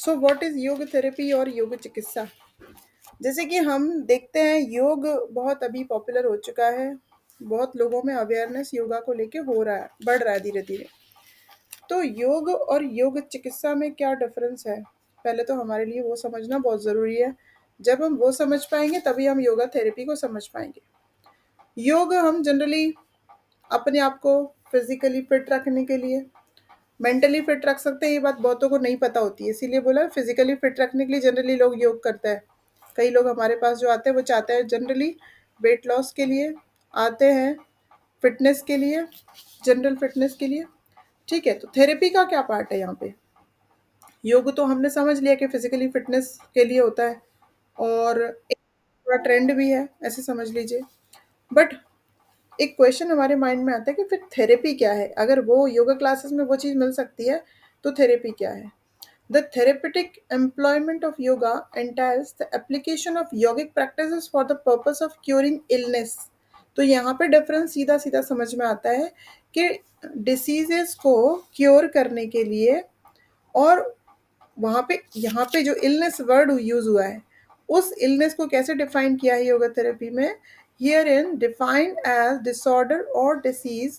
So what is योग therapy और योग चिकित्सा? जैसे कि हम देखते हैं योग बहुत अभी पॉपुलर हो चुका है। बहुत लोगों में अवेयरनेस योगा को लेके हो रहा है, बढ़ रहा है धीरे-धीरे। तो योग और योग चिकित्सा में क्या डिफ़रेंस है? पहले तो हमारे लिए वो समझना बहुत ज़रूरी है। जब हम वो समझ पाएँगे तभी हम योगा थेरेपी को समझ पाएँगे। योग हम जनरली अपने आप को फिज़िकली फिट रखने के लिए, मेंटली फिट रख सकते हैं, ये बात बहुतों को नहीं पता होती है, इसीलिए बोला फिजिकली फिट रखने के लिए जनरली लोग योग करते हैं। कई लोग हमारे पास जो आते हैं वो चाहते हैं जनरली वेट लॉस के लिए आते हैं, फिटनेस के लिए, जनरल फिटनेस के लिए। ठीक है, तो थेरेपी का क्या पार्ट है यहाँ पे? योग तो हमने समझ लिया कि फिजिकली फिटनेस के लिए होता है और एक थोड़ा ट्रेंड भी है, ऐसे समझ लीजिए। बट एक क्वेश्चन हमारे माइंड में आता है कि फिर थेरेपी क्या है? अगर वो योगा क्लासेस में वो चीज़ मिल सकती है, तो थेरेपी क्या है? The therapeutic employment of yoga entails the application of yogic practices for the purpose of curing illness. तो यहाँ पे डिफरेंस सीधा सीधा समझ में आता है कि डिसीजेस को क्योर करने के लिए और वहाँ पे यहाँ पे जो इलनेस वर्ड यूज हुआ है उस इलनेस को कैसे डिफाइन किया है योगा थेरेपी में? Here in defined as disorder or disease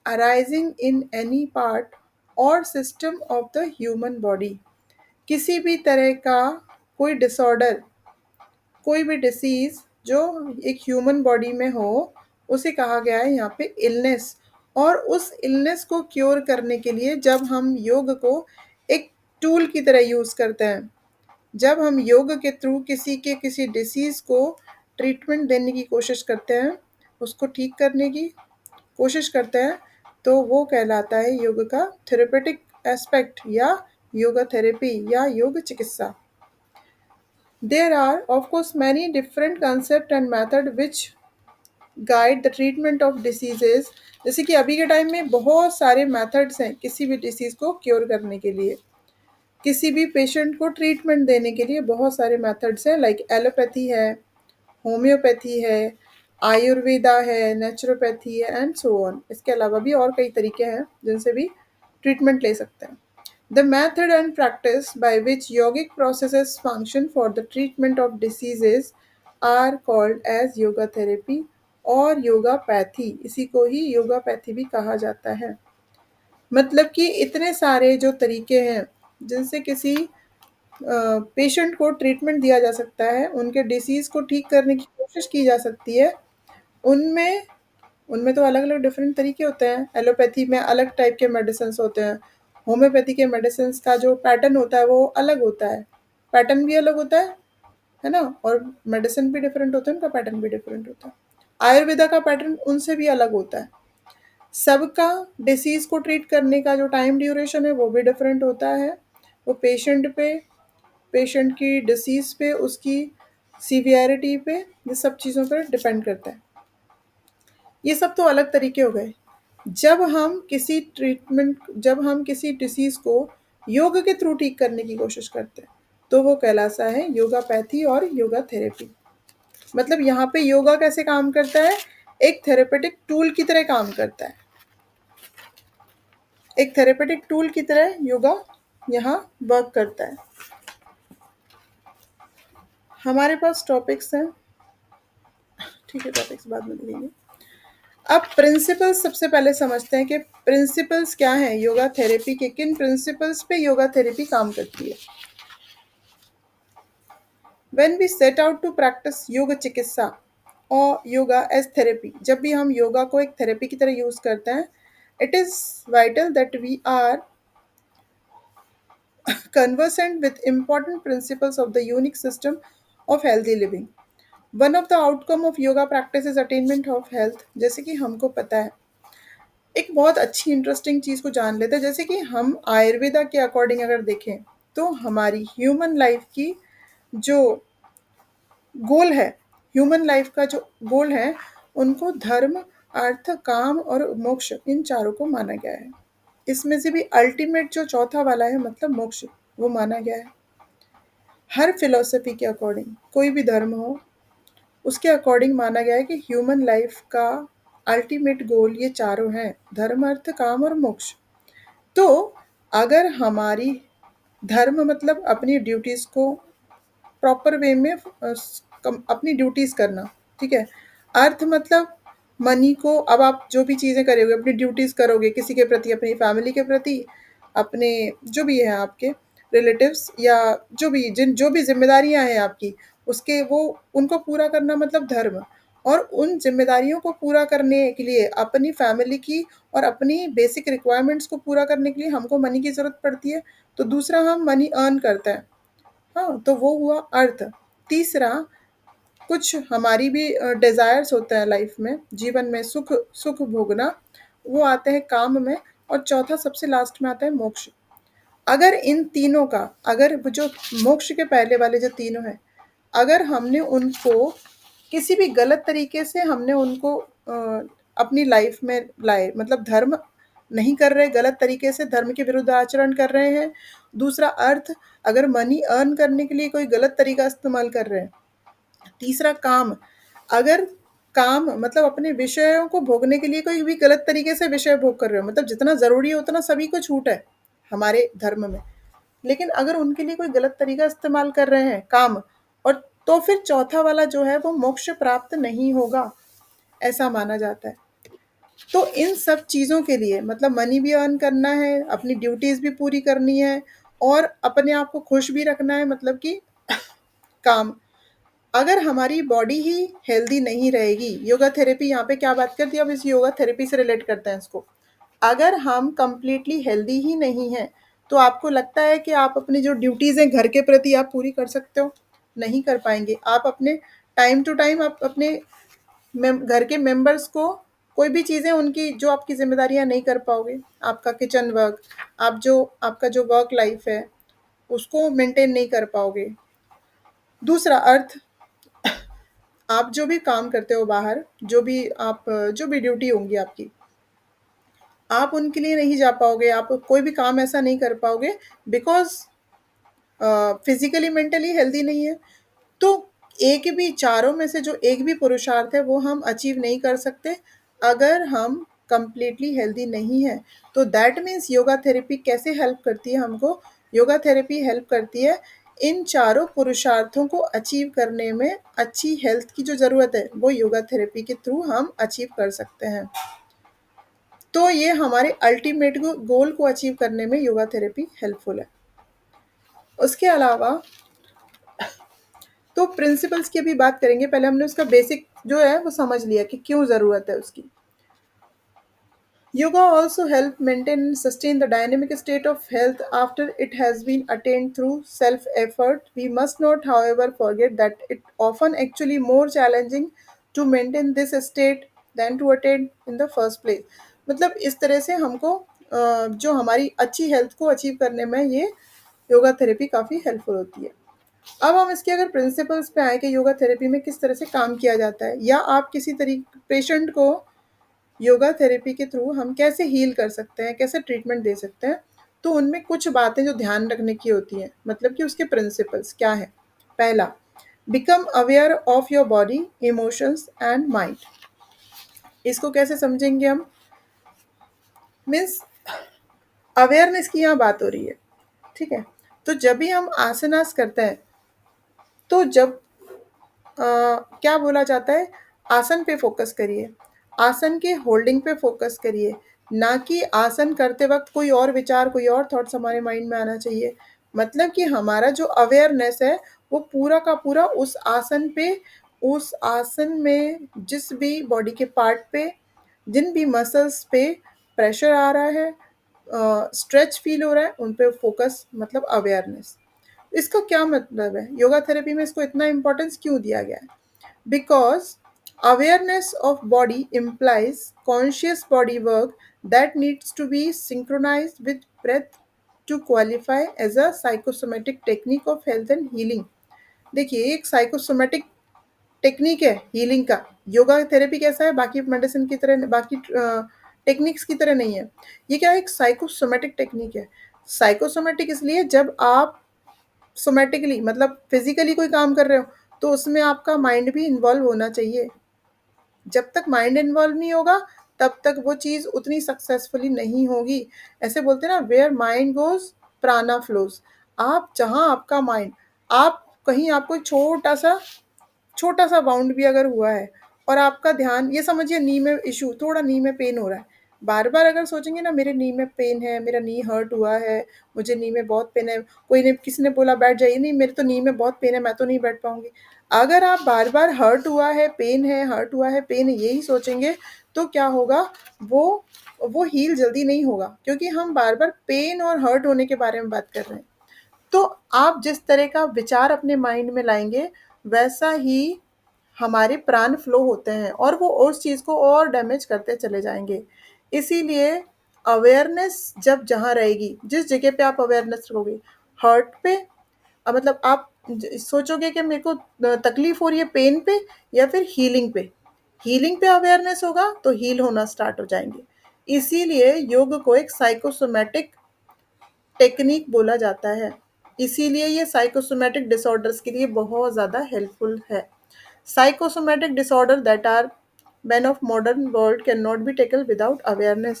arising in any part or system of the human body. किसी भी तरह का कोई डिसऑर्डर, कोई भी डिसीज़ जो एक ह्यूमन बॉडी में हो, उसे कहा गया है यहाँ पे इलनेस। और उस इलनेस को क्योर करने के लिए जब हम योग को एक टूल की तरह यूज़ करते हैं, जब हम योग के थ्रू किसी डिसीज़ को ट्रीटमेंट देने की कोशिश करते हैं, उसको ठीक करने की कोशिश करते हैं, तो वो कहलाता है योग का थेरेपेटिक एस्पेक्ट या योगा थेरेपी या योग चिकित्सा। There are, of course, many different concepts and methods which guide the treatment of diseases। जैसे कि अभी के टाइम में बहुत सारे मेथड्स हैं किसी भी डिसीज़ को क्योर करने के लिए, किसी भी पेशेंट को ट्रीटमेंट देने के लिए बहुत सारे मेथड्स हैं, लाइक एलोपैथी है, होम्योपैथी है, आयुर्वेदा है, नेचुरोपैथी है एंड सो ऑन। इसके अलावा भी और कई तरीके हैं जिनसे भी ट्रीटमेंट ले सकते हैं। The method and practice by which yogic processes function for the treatment of diseases are called as yoga therapy और योगापैथी। इसी को ही योगापैथी भी कहा जाता है। मतलब कि इतने सारे जो तरीके हैं जिनसे किसी पेशेंट को ट्रीटमेंट दिया जा सकता है, उनके डिसीज़ को ठीक करने की कोशिश की जा सकती है, उनमें उनमें तो अलग-अलग डिफरेंट तरीके होते हैं। एलोपैथी में अलग टाइप के मेडिसिन्स होते हैं। होम्योपैथी के मेडिसिन्स का जो पैटर्न होता है वो अलग होता है। पैटर्न भी अलग होता है ना? और मेडिसिन भी डिफरेंट होते हैं, उनका पैटर्न भी डिफरेंट होता है। आयुर्वेदा का पैटर्न उनसे भी अलग होता है। सबका डिसीज़ को ट्रीट करने का जो टाइम ड्यूरेशन है वो भी डिफरेंट होता है। वो पेशेंट पे, पेशेंट की डिसीज़ पे, उसकी सीवियरिटी पे, ये सब चीज़ों पर डिपेंड करता है। ये सब तो अलग तरीके हो गए। जब हम किसी डिसीज़ को योग के थ्रू ठीक करने की कोशिश करते हैं, तो वो कहलाता है योगापैथी और योगा थेरेपी। मतलब यहाँ पे योगा कैसे काम करता है? एक थेरेपेटिक टूल की तरह काम करता है। एक थेरेपेटिक टूल की तरह योगा यहाँ वर्क करता है। हमारे पास टॉपिक्स हैं, ठीक है, टॉपिक्स बाद में देखेंगे। अब प्रिंसिपल्स सबसे पहले समझते हैं कि प्रिंसिपल्स क्या हैं योगा थेरेपी के, किन प्रिंसिपल्स पे योगा थेरेपी काम करती है। When we set out to practice yoga चिकित्सा और योगा एज थेरेपी, जब भी हम योगा को एक थेरेपी की तरह यूज करते हैं, it is vital that we are conversant with important principles of the unique system of healthy living. One of the outcome of yoga practice is attainment of health। जैसे कि हमको पता है, एक बहुत अच्छी इंटरेस्टिंग चीज़ को जान लेते हैं। जैसे कि हम आयुर्वेदा के अकॉर्डिंग अगर देखें, तो हमारी ह्यूमन लाइफ की जो गोल है, ह्यूमन लाइफ का जो गोल है, उनको धर्म, अर्थ, काम और मोक्ष, इन चारों को माना गया है। इसमें से भी अल्टीमेट जो चौथा वाला है, मतलब मोक्ष, वो माना गया है। हर फिलॉसफी के अकॉर्डिंग, कोई भी धर्म हो, उसके अकॉर्डिंग माना गया है कि ह्यूमन लाइफ का अल्टीमेट गोल ये चारों हैं, धर्म, अर्थ, काम और मोक्ष। तो अगर हमारी धर्म मतलब अपनी ड्यूटीज़ को प्रॉपर वे में अपनी ड्यूटीज़ करना, ठीक है। अर्थ मतलब मनी को, अब आप जो भी चीज़ें करोगे, अपनी ड्यूटीज़ करोगे किसी के प्रति, अपनी फैमिली के प्रति, अपने जो भी हैं आपके रिलेटिव्स, या जो भी जिम्मेदारियां हैं आपकी, उसके वो उनको पूरा करना मतलब धर्म। और उन जिम्मेदारियों को पूरा करने के लिए, अपनी फैमिली की और अपनी बेसिक रिक्वायरमेंट्स को पूरा करने के लिए हमको मनी की ज़रूरत पड़ती है। तो दूसरा, हम मनी अर्न करते हैं। हाँ, तो वो हुआ अर्थ। तीसरा, कुछ हमारी भी डिज़ायर्स होते हैं लाइफ में, जीवन में सुख सुख भोगना, वो आते हैं काम में। और चौथा सबसे लास्ट में आता है मोक्ष। अगर इन तीनों का, अगर वो जो मोक्ष के पहले वाले जो तीनों हैं, अगर हमने उनको किसी भी गलत तरीके से हमने उनको अपनी लाइफ में लाए, मतलब धर्म नहीं कर रहे, गलत तरीके से धर्म के विरुद्ध आचरण कर रहे हैं। दूसरा अर्थ, अगर मनी अर्न करने के लिए कोई गलत तरीका इस्तेमाल कर रहे हैं। तीसरा काम, अगर काम मतलब अपने विषयों को भोगने के लिए कोई भी गलत तरीके से विषय भोग कर रहे हो, मतलब जितना ज़रूरी है उतना सभी को छूट है हमारे धर्म में, लेकिन अगर उनके लिए कोई गलत तरीका इस्तेमाल कर रहे हैं काम, और तो फिर चौथा वाला जो है वो मोक्ष प्राप्त नहीं होगा, ऐसा माना जाता है। तो इन सब चीज़ों के लिए, मतलब मनी भी अर्न करना है, अपनी ड्यूटीज़ भी पूरी करनी है, और अपने आप को खुश भी रखना है, मतलब कि काम। अगर हमारी बॉडी ही हेल्दी नहीं रहेगी, योगा थेरेपी यहाँ पे क्या बात करती है, अब इस योगा थेरेपी से रिलेट करते हैं इसको। अगर हम कंप्लीटली हेल्दी ही नहीं हैं, तो आपको लगता है कि आप अपनी जो ड्यूटीज़ हैं घर के प्रति आप पूरी कर सकते हो? नहीं कर पाएँगे। आप अपने टाइम टू टाइम आप अपने घर के मेंबर्स को कोई भी चीज़ें उनकी जो आपकी ज़िम्मेदारियाँ नहीं कर पाओगे। आपका किचन वर्क, आपका जो वर्क लाइफ़ है, उसको मेंटेन नहीं कर पाओगे। दूसरा अर्थ, आप जो भी काम करते हो बाहर, जो भी ड्यूटी होंगी आपकी, आप उनके लिए नहीं जा पाओगे, आप कोई भी काम ऐसा नहीं कर पाओगे, बिकॉज़ फिज़िकली मेंटली हेल्दी नहीं है। तो एक भी चारों में से जो एक भी पुरुषार्थ है वो हम अचीव नहीं कर सकते, अगर हम कंप्लीटली हेल्दी नहीं है। तो दैट मीन्स योगा थेरेपी कैसे हेल्प करती है हमको? योगा थेरेपी हेल्प करती है इन चारों पुरुषार्थों को अचीव करने में। अच्छी हेल्थ की जो ज़रूरत है वो योगा थेरेपी के थ्रू हम अचीव कर सकते हैं। तो ये हमारे अल्टीमेट गोल को अचीव करने में योगा थेरेपी हेल्पफुल है। उसके अलावा तो प्रिंसिपल्स की भी बात करेंगे। पहले हमने उसका बेसिक जो है वो समझ लिया कि क्यों ज़रूरत है उसकी। Yoga also help maintain and sustain the dynamic state of health after it has been attained through self-effort. We must not, however, forget that it often actually more challenging to maintain this state than to attain in the first place. मतलब इस तरह से हमको जो हमारी अच्छी health को achieve करने में ये योगा थेरेपी काफ़ी हेल्पफुल होती है। अब हम इसके अगर प्रिंसिपल्स पे आए कि योगा थेरेपी में किस तरह से काम किया जाता है, या आप किसी तरीके पेशेंट को योगा थेरेपी के थ्रू हम कैसे हील कर सकते हैं, कैसे ट्रीटमेंट दे सकते हैं, तो उनमें कुछ बातें जो ध्यान रखने की होती हैं, मतलब कि उसके प्रिंसिपल्स क्या है। पहला, become aware of your body, emotions and mind. इसको कैसे समझेंगे हम? मीन्स अवेयरनेस की यहाँ बात हो रही है, ठीक है। तो जब भी हम आसनास करते हैं, तो जब क्या बोला जाता है, आसन पे फ़ोकस करिए, आसन के होल्डिंग पे फ़ोकस करिए, ना कि आसन करते वक़्त कोई और विचार, कोई और थॉट्स हमारे माइंड में आना चाहिए। मतलब कि हमारा जो अवेयरनेस है, वो पूरा का पूरा उस आसन में जिस भी बॉडी के पार्ट पे, जिन भी मसल्स पे प्रेशर आ रहा है, स्ट्रेच फ़ील हो रहा है, उन पे फ़ोकस मतलब अवेयरनेस। इसका क्या मतलब है? योगा थेरेपी में इसको इतना इम्पोर्टेंस क्यों दिया गया है? Because awareness of body implies conscious body work that needs to be synchronized with breath to qualify as a psychosomatic technique of health and healing. देखिए, एक साइकोसोमेटिक टेक्निक है हीलिंग का। योगा थेरेपी कैसा है, बाकी मेडिसिन की तरह, बाकी टेक्निक्स की तरह नहीं है। ये क्या है, एक साइकोसोमेटिक टेक्निक है। साइकोसोमेटिक इसलिए, जब आप सोमैटिकली मतलब फिजिकली कोई काम कर रहे हो, तो उसमें आपका माइंड भी इन्वॉल्व होना चाहिए। जब तक माइंड इन्वॉल्व नहीं होगा, तब तक वो चीज़ उतनी सक्सेसफुली नहीं होगी। ऐसे बोलते हैं ना, वेयर माइंड गोज प्राणा फ्लोज। आप जहाँ आपका माइंड, आप कहीं आपको छोटा सा बाउंड भी अगर हुआ है और आपका ध्यान, ये समझिए नी में इशू, थोड़ा नी में पेन हो रहा है, बार बार अगर सोचेंगे ना मेरे नी में पेन है, मेरा नी हर्ट हुआ है, मुझे नी में बहुत पेन है, कोई ने किसी ने बोला बैठ जाइए, नहीं मेरे तो नी में बहुत पेन है, मैं तो नहीं बैठ पाऊंगी। अगर आप बार बार हर्ट हुआ है, पेन है, हर्ट हुआ है, पेन है, यही सोचेंगे, तो क्या होगा, वो वो हील जल्दी नहीं होगा, क्योंकि हम बार बार पेन और हर्ट होने के बारे में बात कर रहे हैं। तो आप जिस तरह का विचार अपने माइंड में लाएंगे, वैसा ही हमारे प्राण फ्लो होते हैं और वो उस चीज़ को और डैमेज करते चले जाएंगे। इसीलिए अवेयरनेस जब जहाँ रहेगी, जिस जगह पे आप अवेयरनेस रखोगे, हर्ट पे, मतलब आप सोचोगे कि मेरे को तकलीफ हो रही है पेन पे या फिर हीलिंग पे, हीलिंग पे अवेयरनेस होगा तो हील होना स्टार्ट हो जाएंगे। इसीलिए योग को एक साइकोसोमैटिक टेक्निक बोला जाता है। इसीलिए ये साइकोसोमैटिक डिसऑर्डर्स के लिए बहुत ज़्यादा हेल्पफुल है। Psychosomatic disorder that are men of modern world cannot be tackled without awareness।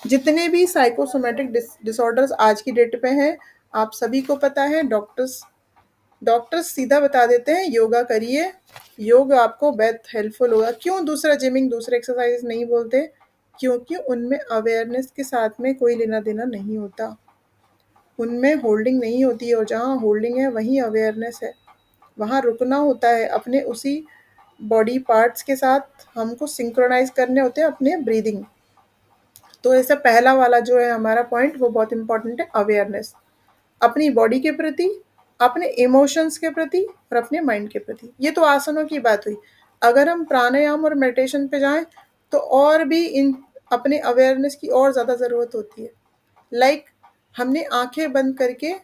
जितने भी साइकोसोमैटिक डिसऑर्डर्स आज की डेट पे हैं, आप सभी को पता है, डॉक्टर्स डॉक्टर्स सीधा बता देते हैं योगा करिए, योग आपको बहुत हेल्पफुल होगा। क्यों दूसरा जिमिंग, दूसरे एक्सरसाइज नहीं बोलते? क्योंकि उनमें अवेयरनेस के साथ में कोई लेना देना नहीं होता, उनमें होल्डिंग नहीं होती है, और जहाँ होल्डिंग है वहीं अवेयरनेस है। वहाँ रुकना होता है, अपने उसी बॉडी पार्ट्स के साथ हमको सिंक्रोनाइज करने होते हैं अपने ब्रीदिंग। तो ऐसा पहला वाला जो है हमारा पॉइंट, वो बहुत इंपॉर्टेंट है, अवेयरनेस अपनी बॉडी के प्रति, अपने इमोशंस के प्रति और अपने माइंड के प्रति। ये तो आसनों की बात हुई। अगर हम प्राणायाम और मेडिटेशन पे जाएं तो और भी इन अपने अवेयरनेस की और ज़्यादा ज़रूरत होती है। लाइक हमने आंखें बंद करके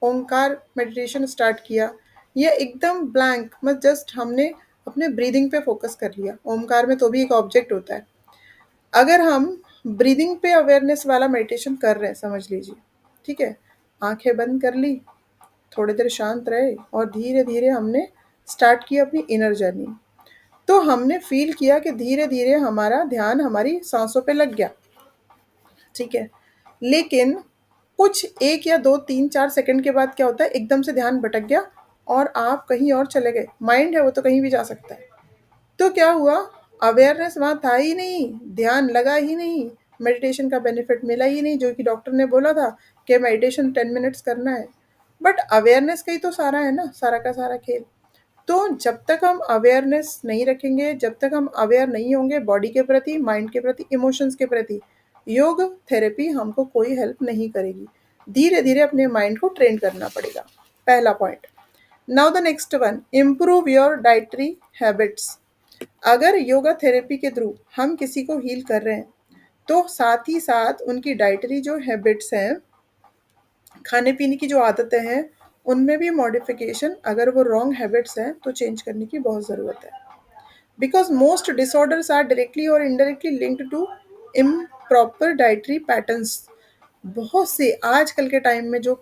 ओंकार मेडिटेशन स्टार्ट किया, ये एकदम ब्लैंक, मत जस्ट हमने अपने ब्रीदिंग पे फोकस कर लिया। ओंकार में तो भी एक ऑब्जेक्ट होता है। अगर हम ब्रीदिंग पे अवेयरनेस वाला मेडिटेशन कर रहे हैं, समझ लीजिए, ठीक है, आंखें बंद कर ली, थोड़ी देर शांत रहे और धीरे धीरे हमने स्टार्ट किया अपनी इनर जर्नी। तो हमने फील किया कि धीरे धीरे हमारा ध्यान हमारी सांसों पे लग गया, ठीक है। लेकिन कुछ 1 या 2, 3, 4 सेकंड के बाद क्या होता है, एकदम से ध्यान भटक गया और आप कहीं और चले गए। माइंड है वो तो कहीं भी जा सकता है। तो क्या हुआ, अवेयरनेस वहाँ था ही नहीं, ध्यान लगा ही नहीं, मेडिटेशन का बेनिफिट मिला ही नहीं, जो कि डॉक्टर ने बोला था कि मेडिटेशन 10 मिनट्स करना है। बट अवेयरनेस का ही तो सारा है ना, सारा का सारा खेल। तो जब तक हम अवेयरनेस नहीं रखेंगे, जब तक हम अवेयर नहीं होंगे बॉडी के प्रति, माइंड के प्रति, इमोशंस के प्रति, योग थेरेपी हमको कोई हेल्प नहीं करेगी। धीरे धीरे अपने माइंड को ट्रेन करना पड़ेगा, पहला point. Now the next one, improve your dietary habits. अगर योगा थेरेपी के थ्रू हम किसी को हील कर रहे हैं, तो साथ ही साथ उनकी डाइटरी जो हैबिट्स हैं, खाने पीने की जो आदतें हैं, उनमें भी मॉडिफिकेशन, अगर वो रॉन्ग हैबिट्स हैं तो चेंज करने की बहुत ज़रूरत है। Because most disorders are directly or indirectly linked to improper dietary patterns. बहुत से आजकल के टाइम में जो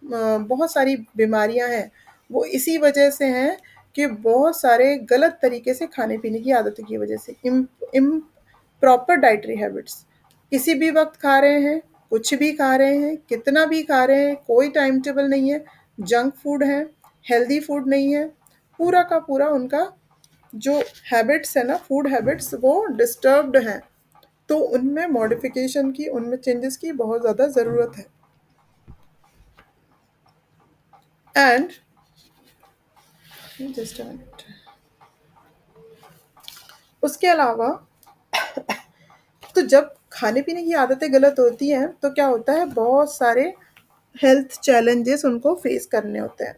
बहुत सारी बीमारियां हैं, वो इसी वजह से हैं कि बहुत सारे गलत तरीके से खाने पीने की आदतों की वजह से, इम प्रॉपर डाइटरी हैबिट्स, किसी भी वक्त खा रहे हैं, कुछ भी खा रहे हैं, कितना भी खा रहे हैं, कोई टाइम टेबल नहीं है, जंक फूड है, हेल्दी फूड नहीं है, पूरा का पूरा उनका जो हैबिट्स है ना, फूड हैबिट्स, वो डिस्टर्ब्ड हैं। तो उनमें मॉडिफिकेशन की, उनमें चेंजेस की बहुत ज़्यादा ज़रूरत है। एंड जस्ट अ मिनट, उसके अलावा तो जब खाने पीने की आदतें गलत होती हैं तो क्या होता है, बहुत सारे हेल्थ चैलेंजेस उनको फेस करने होते हैं।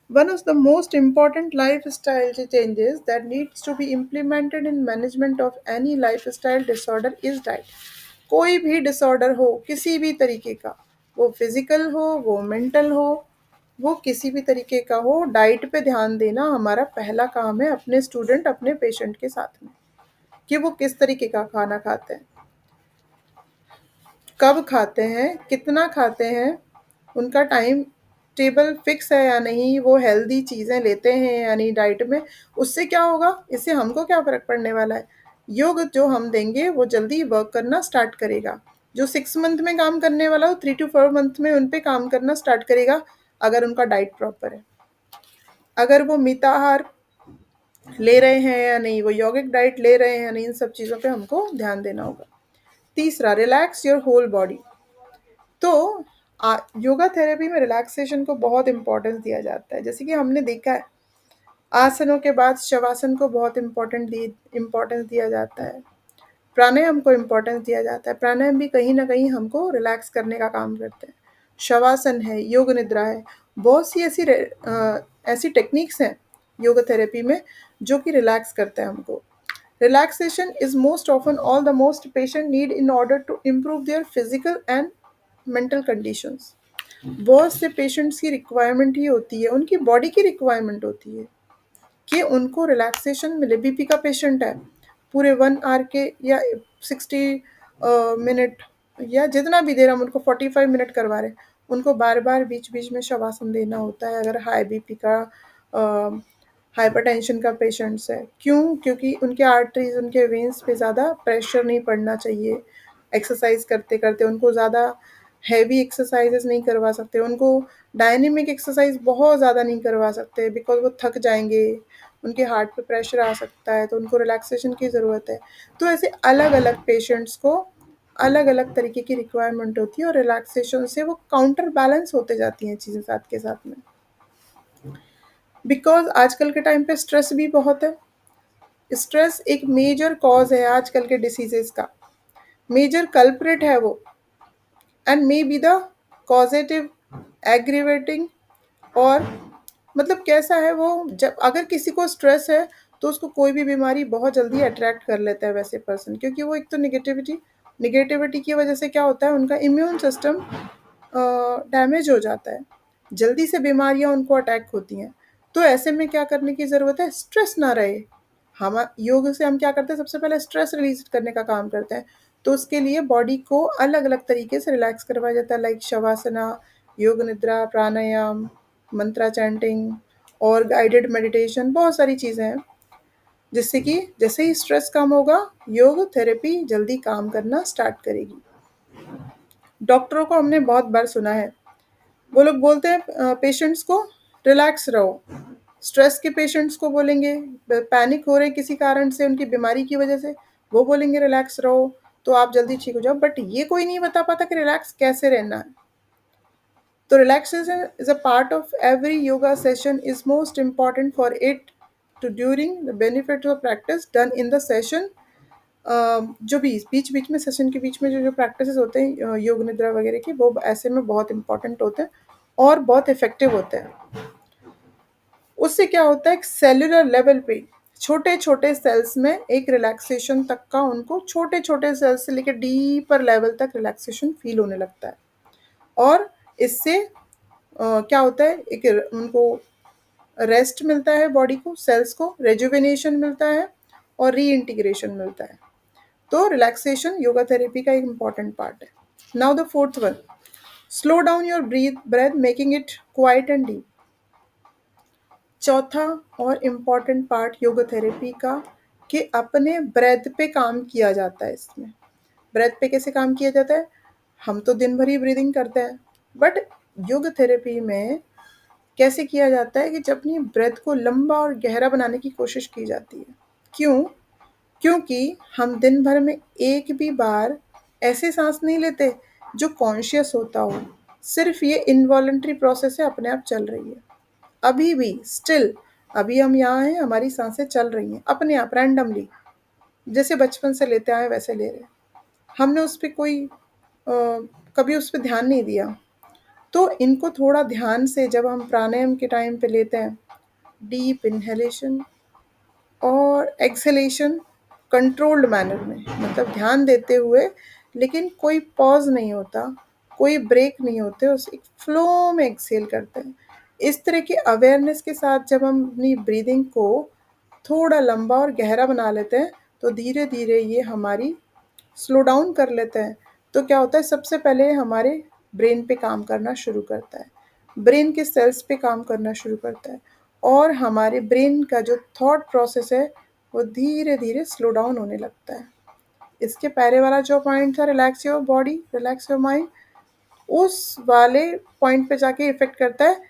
One of the most important lifestyle changes that needs to be implemented in management of any lifestyle disorder is diet। कोई भी डिसऑर्डर हो, किसी भी तरीके का, वो फिजिकल हो, वो मेंटल हो, वो किसी भी तरीके का हो, डाइट पे ध्यान देना हमारा पहला काम है अपने स्टूडेंट, अपने पेशेंट के साथ में, कि वो किस तरीके का खाना खाते हैं, कब खाते हैं, कितना खाते हैं, उनका टाइम टेबल फिक्स है या नहीं, वो हेल्दी चीज़ें लेते हैं या नहीं डाइट में। उससे क्या होगा, इससे हमको क्या फ़र्क पड़ने वाला है, योग जो हम देंगे वो जल्दी वर्क करना स्टार्ट करेगा। जो 6 मंथ में काम करने वाला हो, 3 to 4 मंथ में उन पे काम करना स्टार्ट करेगा। अगर उनका डाइट प्रॉपर है। अगर वो मिताहार ले रहे हैं या नहीं, वो यौगिक डाइट ले रहे हैं या नहीं, इन सब चीज़ों पे हमको ध्यान देना होगा। तीसरा, रिलैक्स योर होल बॉडी। तो योगा थेरेपी में रिलैक्सेशन को बहुत इम्पोर्टेंस दिया जाता है। जैसे कि हमने देखा है, आसनों के बाद शवासन को बहुत इम्पोर्टेंस दिया जाता है। प्राणायाम को इम्पोर्टेंस दिया जाता है। प्राणायाम भी कहीं ना कहीं हमको रिलैक्स करने का काम करते हैं। शवासन है, योग निद्रा है, बहुत सी ऐसी टेक्निक्स हैं योग थेरेपी में जो कि रिलैक्स करते हैं हमको। Relaxation is most often all the most patient need in order to improve their physical and mental conditions. बहुत से पेशेंट्स की रिक्वायरमेंट ये होती है, उनकी बॉडी की रिक्वायरमेंट होती है कि उनको रिलैक्सेशन मिले। बीपी का पेशेंट है, पूरे 1 आवर के या 60 मिनट या जितना भी देर हम उनको 45 मिनट करवा रहे हैं, उनको बार बार बीच बीच में शवासन देना होता है। अगर हाई बीपी का, हाइपरटेंशन का पेशेंट्स है, क्यों? क्योंकि उनके आर्टरीज, उनके वेन्स पे ज़्यादा प्रेशर नहीं पड़ना चाहिए। एक्सरसाइज करते करते उनको ज़्यादा हैवी एक्सरसाइजेस नहीं करवा सकते, उनको डायनेमिक एक्सरसाइज बहुत ज़्यादा नहीं करवा सकते, बिकॉज वो थक जाएंगे, उनके हार्ट पे प्रेशर आ सकता है, तो उनको रिलैक्सेशन की ज़रूरत है। तो ऐसे अलग अलग पेशेंट्स को अलग अलग तरीके की रिक्वायरमेंट होती है, और रिलैक्सेशन से वो काउंटर बैलेंस होते जाती हैं चीज़ें साथ के साथ में। बिकॉज आजकल के टाइम पे स्ट्रेस भी बहुत है। स्ट्रेस एक मेजर कॉज है आजकल के डिसीजेस का, मेजर कल्प्रिट है वो, and may be the causative, aggravating, और मतलब कैसा है वो, जब अगर किसी को स्ट्रेस है तो उसको कोई भी बीमारी बहुत जल्दी अट्रैक्ट कर लेता है वैसे पर्सन, क्योंकि वो एक तो निगेटिविटी की वजह से क्या होता है, उनका इम्यून सिस्टम डैमेज हो जाता है, जल्दी से बीमारियां उनको अटैक होती हैं। तो ऐसे में क्या करने की ज़रूरत है, स्ट्रेस ना रहे। हम योग से हम क्या करते हैं, सबसे पहले स्ट्रेस रिलीज करने का काम करते हैं। तो उसके लिए बॉडी को अलग अलग तरीके से रिलैक्स करवाया जाता है, लाइक शवासना, योग निद्रा, प्राणायाम, मंत्रा चैंटिंग और गाइडेड मेडिटेशन, बहुत सारी चीज़ें हैं जिससे कि जैसे ही स्ट्रेस कम होगा, योग थेरेपी जल्दी काम करना स्टार्ट करेगी। डॉक्टरों को हमने बहुत बार सुना है, वो लोग बोलते हैं पेशेंट्स को रिलैक्स रहो। स्ट्रेस के पेशेंट्स को बोलेंगे, पैनिक हो रहे हैं किसी कारण से उनकी बीमारी की वजह से, वो बोलेंगे रिलैक्स रहो तो आप जल्दी ठीक हो जाओ, बट ये कोई नहीं बता पाता कि रिलैक्स कैसे रहना है। तो relaxation is a part of every yoga session is most important for it to during the benefit of practice done in the session। जो भी बीच बीच में सेशन के बीच में जो जो प्रैक्टिसेस होते हैं योग निद्रा वगैरह की, वो ऐसे में बहुत इंपॉर्टेंट होते हैं और बहुत इफेक्टिव होते हैं। उससे क्या होता है, एक सेलुलर लेवल पे छोटे छोटे सेल्स में एक रिलैक्सेशन तक का, उनको छोटे छोटे सेल्स से लेकर डीपर लेवल तक रिलैक्सेशन फील होने लगता है। और इससे क्या होता है, एक उनको रेस्ट मिलता है, बॉडी को, सेल्स को रेजुविनेशन मिलता है और री इंटीग्रेशन मिलता है। तो रिलैक्सेशन योगा थेरेपी का एक इम्पॉर्टेंट पार्ट है। Now the fourth one, slow down your breath making it quiet and deep. चौथा और इम्पॉर्टेंट पार्ट योग थेरेपी का, कि अपने ब्रेथ पे काम किया जाता है। इसमें ब्रेथ पे कैसे काम किया जाता है, हम तो दिन भर ही ब्रीदिंग करते हैं, बट योग थेरेपी में कैसे किया जाता है कि जब अपनी ब्रेथ को लंबा और गहरा बनाने की कोशिश की जाती है। क्यों? क्योंकि हम दिन भर में एक भी बार ऐसे सांस नहीं लेते जो कॉन्शियस होता हो, सिर्फ ये इनवॉलेंट्री प्रोसेस है, अपने आप चल रही है। अभी भी स्टिल, अभी हम यहाँ हैं, हमारी सांसें चल रही हैं अपने आप रैंडमली, जैसे बचपन से लेते आए वैसे ले रहे हैं। हमने उस पर कोई कभी उस पर ध्यान नहीं दिया। तो इनको थोड़ा ध्यान से जब हम प्राणायाम के टाइम पे लेते हैं, डीप इनहेलेशन और एक्सहेलेशन कंट्रोल्ड मैनर में, मतलब ध्यान देते हुए, लेकिन कोई पॉज नहीं होता, कोई ब्रेक नहीं होते, उस एक फ्लो में एक्सहेल करते हैं। इस तरह के अवेयरनेस के साथ जब हम अपनी ब्रीदिंग को थोड़ा लंबा और गहरा बना लेते हैं, तो धीरे धीरे ये हमारी स्लो डाउन कर लेते हैं। तो क्या होता है, सबसे पहले हमारे ब्रेन पे काम करना शुरू करता है, ब्रेन के सेल्स पे काम करना शुरू करता है, और हमारे ब्रेन का जो थॉट प्रोसेस है वो धीरे धीरे स्लो डाउन होने लगता है। इसके पहले वाला जो पॉइंट था, relax your body, relax your mind, उस वाले पॉइंट पे जाके इफ़ेक्ट करता है।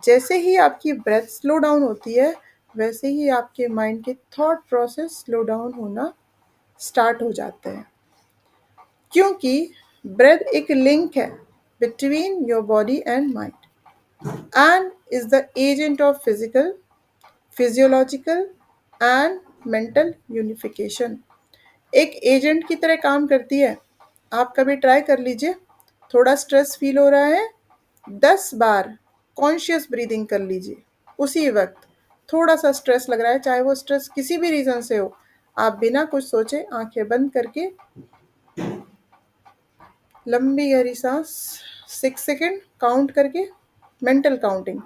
जैसे ही आपकी ब्रेथ स्लो डाउन होती है, वैसे ही आपके माइंड के थॉट प्रोसेस स्लो डाउन होना स्टार्ट हो जाते हैं। क्योंकि ब्रेथ एक लिंक है between your body and mind and is the agent of physical, physiological and mental unification. एक एजेंट की तरह काम करती है। आप कभी ट्राई कर लीजिए, थोड़ा स्ट्रेस फील हो रहा है, 10 बार कॉन्शियस ब्रीदिंग कर लीजिए। उसी वक्त थोड़ा सा स्ट्रेस लग रहा है, चाहे वो स्ट्रेस किसी भी रीज़न से हो, आप बिना कुछ सोचे आंखें बंद करके लंबी गहरी सांस 6 सेकेंड काउंट करके, मेंटल काउंटिंग,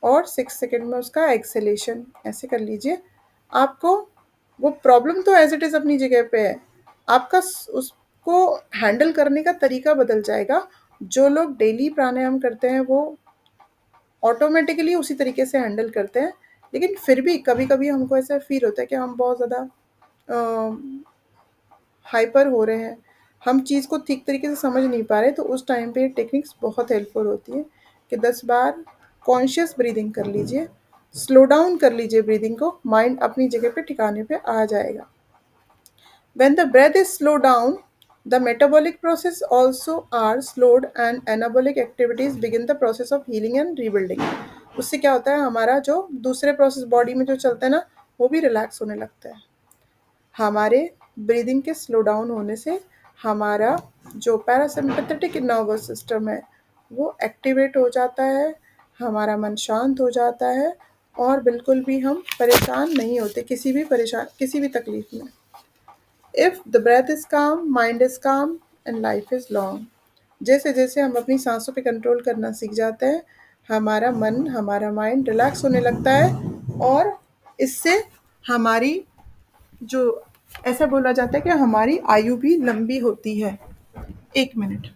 और 6 सेकेंड में उसका एक्सेलेशन ऐसे कर लीजिए। आपको वो प्रॉब्लम तो एज इट इज़ अपनी जगह पे है, आपका उसको हैंडल करने का तरीका बदल जाएगा। जो लोग डेली प्राणायाम करते हैं वो ऑटोमेटिकली उसी तरीके से हैंडल करते हैं, लेकिन फिर भी कभी कभी हमको ऐसा फील होता है कि हम बहुत ज़्यादा हाइपर हो रहे हैं, हम चीज़ को ठीक तरीके से समझ नहीं पा रहे, तो उस टाइम पे टेक्निक्स बहुत हेल्पफुल होती है कि 10 बार कॉन्शियस ब्रीदिंग कर लीजिए, स्लो डाउन कर लीजिए ब्रीदिंग को, माइंड अपनी जगह पे ठिकाने पे आ जाएगा। When the breath is slowed down, the metabolic process also are slowed and anabolic activities begin the process of healing and rebuilding. उससे क्या होता है, हमारा जो दूसरे प्रोसेस बॉडी में जो चलता है ना, वो भी रिलैक्स होने लगता है। हमारे ब्रीदिंग के स्लो डाउन होने से हमारा जो पैरासिम्पैथेटिक नर्वस सिस्टम है वो एक्टिवेट हो जाता है, हमारा मन शांत हो जाता है और बिल्कुल भी हम परेशान नहीं होते किसी भी तकलीफ में। If the breath is calm, mind is calm and life is long. जैसे जैसे हम अपनी सांसों पे कंट्रोल करना सीख जाते हैं, हमारा मन, हमारा माइंड रिलैक्स होने लगता है और इससे हमारी जो ऐसा बोला जाता है कि हमारी आयु भी लंबी होती है। 1 minute.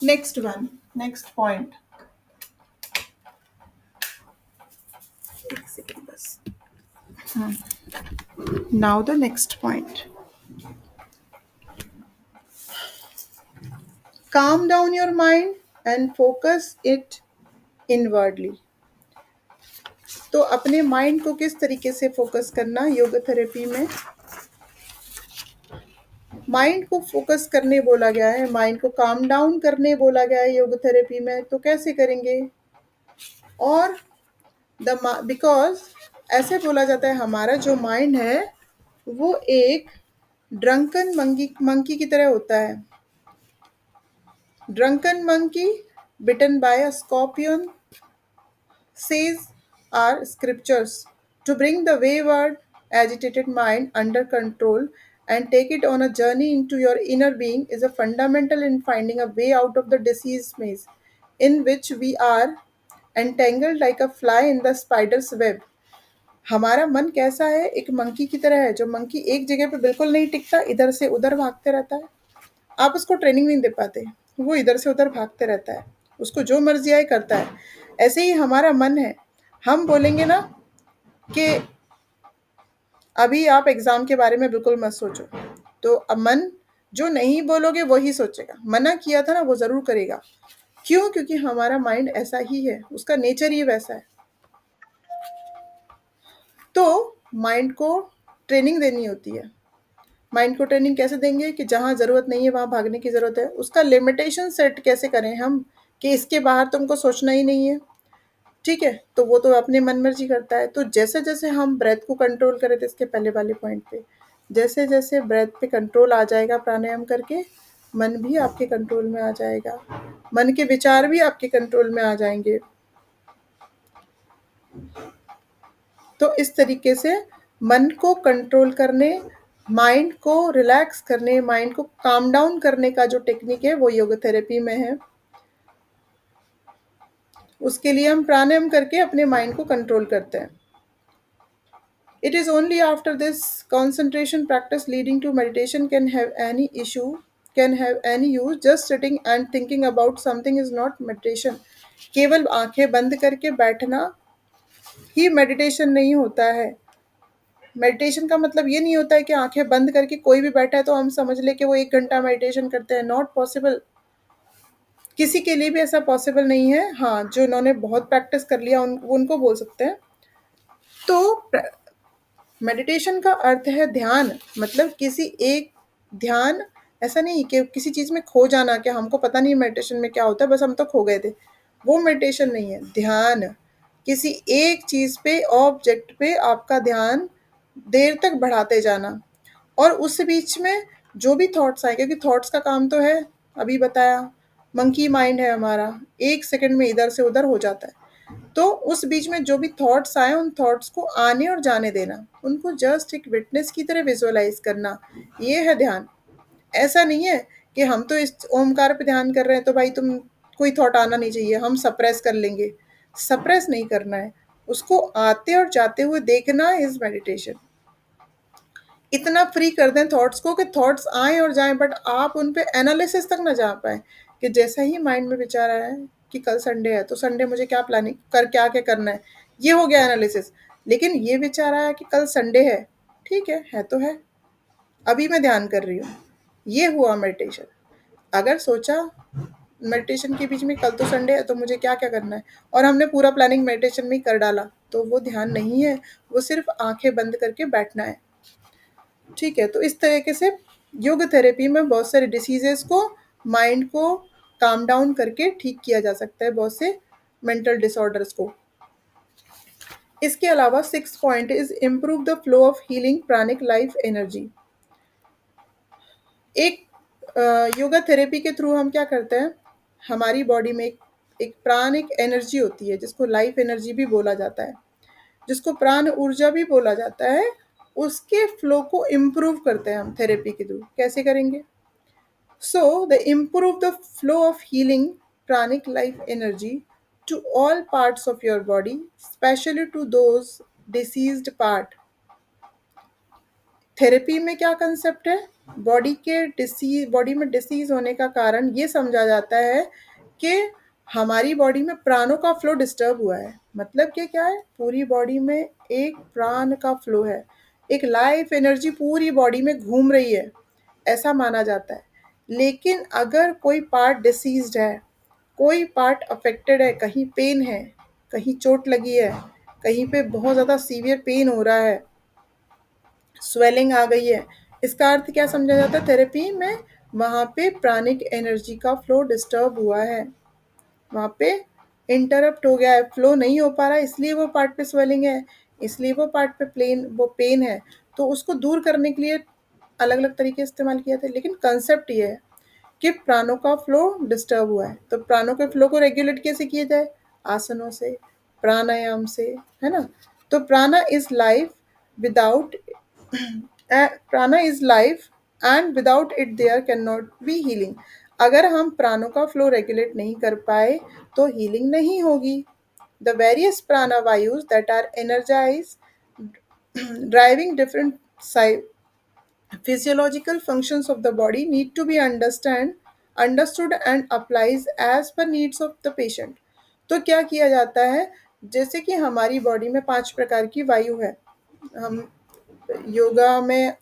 Next one, next point. 1 second बस। Now the next point. Calm down your mind and focus it inwardly. तो अपने माइंड को किस तरीके से फोकस करना योग थेरेपी में, माइंड को फोकस करने बोला गया है, माइंड को काम डाउन करने बोला गया है योग थेरेपी में, तो कैसे करेंगे? और बिकॉज ऐसे बोला जाता है हमारा जो माइंड है वो एक ड्रंकन मंकी की तरह होता है। Drunken monkey bitten by a scorpion says our scriptures to bring the wayward, agitated mind under control and take it on a journey into your inner being is a fundamental in finding a way out of the disease maze in which we are entangled like a fly in the spider's web. हमारा मन कैसा है, एक monkey की तरह है। जो monkey एक जगह पे बिल्कुल नहीं टिकता, इधर से उधर भागते रहता है। आप उसको ट्रेनिंग नहीं दे पाते, वो इधर से उधर भागते रहता है, उसको जो मर्जी आए करता है। ऐसे ही हमारा मन है, हम बोलेंगे ना कि अभी आप एग्ज़ाम के बारे में बिल्कुल मत सोचो, तो अब मन जो नहीं बोलोगे वही सोचेगा, मना किया था ना वो ज़रूर करेगा। क्यों? क्योंकि हमारा माइंड ऐसा ही है, उसका नेचर ही वैसा है। तो माइंड को ट्रेनिंग देनी होती है। माइंड को ट्रेनिंग कैसे देंगे कि जहाँ ज़रूरत नहीं है वहाँ भागने की ज़रूरत है। उसका लिमिटेशन सेट कैसे करें हम कि इसके बाहर तुमको सोचना ही नहीं है, ठीक है? तो वो तो अपने मन मर्जी करता है। तो जैसे-जैसे हम ब्रेथ को कंट्रोल करें थे इसके पहले वाले पॉइंट पे, जैसे-जैसे ब्रेथ पे कंट्रोल आ जाएगा प्राणायाम करके, मन भी आपके कंट्रोल में आ जाएगा। मन के विचार भी आपके कंट्रोल में आ जाएँगे। तो इस तरीके से मन को कंट्रोल करने, माइंड को रिलैक्स करने, माइंड को काम डाउन करने का जो टेक्निक है वो योग थेरेपी में है। उसके लिए हम प्राणायाम करके अपने माइंड को कंट्रोल करते हैं। It is only after this concentration practice leading to meditation can have any use. Just sitting and thinking about something is not meditation. केवल आंखें बंद करके बैठना ही मेडिटेशन नहीं होता है। मेडिटेशन का मतलब ये नहीं होता है कि आंखें बंद करके कोई भी बैठा है तो हम समझ ले कि वो 1 घंटा मेडिटेशन करते हैं, नॉट पॉसिबल। किसी के लिए भी ऐसा पॉसिबल नहीं है। हाँ, जो इन्होंने बहुत प्रैक्टिस कर लिया उनको बोल सकते हैं। तो मेडिटेशन का अर्थ है ध्यान, मतलब किसी एक ध्यान, ऐसा नहीं कि किसी चीज में खो जाना कि हमको पता नहीं मेडिटेशन में क्या होता है, बस हम तो खो गए थे, वो मेडिटेशन नहीं है। ध्यान, किसी एक चीज पे, ऑब्जेक्ट पे आपका ध्यान देर तक बढ़ाते जाना, और उस बीच में जो भी थॉट्स आए, क्योंकि थॉट्स का काम तो है, अभी बताया, मंकी माइंड है हमारा, 1 सेकंड में इधर से उधर हो जाता है। तो उस बीच में जो भी थॉट्स आए, उन थॉट्स को आने और जाने देना, उनको जस्ट एक विटनेस की तरह विजुअलाइज करना, ये है ध्यान। ऐसा नहीं है कि हम तो इस ओमकार पे ध्यान कर रहे हैं तो भाई तुम कोई थॉट आना नहीं चाहिए, हम सप्रेस कर लेंगे। सप्रेस नहीं करना है, उसको आते और जाते हुए देखना इज मेडिटेशन। इतना फ्री कर दें थॉट्स को कि थॉट्स आए और जाएं, बट आप उन पे एनालिसिस तक ना जा पाए, कि जैसा ही माइंड में विचार आया है कि कल संडे है तो संडे मुझे क्या प्लानिंग कर, क्या क्या करना है, ये हो गया एनालिसिस। लेकिन ये विचार आया कि कल संडे है, ठीक है तो है, अभी मैं ध्यान कर रही हूँ, ये हुआ मेडिटेशन। अगर सोचा मेडिटेशन के बीच में कल तो संडे है तो मुझे क्या क्या करना है, और हमने पूरा प्लानिंग मेडिटेशन में ही कर डाला, तो वो ध्यान नहीं है, वो सिर्फ आंखें बंद करके बैठना है। ठीक है, तो इस तरीके से योग थेरेपी में बहुत सारे डिसीजेस को, माइंड को काम डाउन करके ठीक किया जा सकता है, बहुत से मेंटल डिसऑर्डर्स को। इसके अलावा 6 point is improve the flow of healing pranic life energy. एक योगा थेरेपी के थ्रू हम क्या करते हैं, हमारी बॉडी में एक प्राणिक एनर्जी होती है, जिसको लाइफ एनर्जी भी बोला जाता है, जिसको प्राण ऊर्जा भी बोला जाता है, उसके फ्लो को इम्प्रूव करते हैं हम थेरेपी के थ्रू। कैसे करेंगे? So, they improve the flow of healing pranic life energy to all parts of your body, especially to those diseased part. Therapy में क्या कंसेप्ट है? बॉडी में डिसीज होने का कारण ये समझा जाता है कि हमारी बॉडी में प्राणों का फ्लो डिस्टर्ब हुआ है। मतलब कि क्या है, पूरी बॉडी में एक प्राण का फ्लो है, एक लाइफ एनर्जी पूरी बॉडी में घूम रही है, ऐसा माना जाता है। लेकिन अगर कोई पार्ट डिसीज्ड है, कोई पार्ट अफेक्टेड है, कहीं पेन है, कहीं चोट लगी है, कहीं पे बहुत ज़्यादा सीवियर पेन हो रहा है, स्वेलिंग आ गई है, इसका अर्थ क्या समझा जाता है थेरेपी में? वहाँ पे प्राणिक एनर्जी का फ्लो डिस्टर्ब हुआ है, वहाँ पे इंटरप्ट हो गया है, फ्लो नहीं हो पा रहा है, इसलिए वो पार्ट पे स्वेलिंग है, इसलिए वो पार्ट पे वो पेन है। तो उसको दूर करने के लिए अलग अलग तरीके इस्तेमाल किए थे, लेकिन कंसेप्ट ये है कि प्राणों का फ्लो डिस्टर्ब हुआ है, तो प्राणों के फ्लो को रेगुलेट कैसे किया जाए? आसनों से, प्राणायाम से, है ना? तो prana is life, without prana is life, and without it there can not be healing. अगर हम प्राणों का फ्लो रेगुलेट नहीं कर पाए तो हीलिंग नहीं होगी। The various prana vayus that are energise driving different physiological functions of the body need to be understood and applies as per needs of the patient। तो क्या किया जाता है, जैसे कि हमारी बॉडी में 5 प्रकार की वायु है। हम योगा में,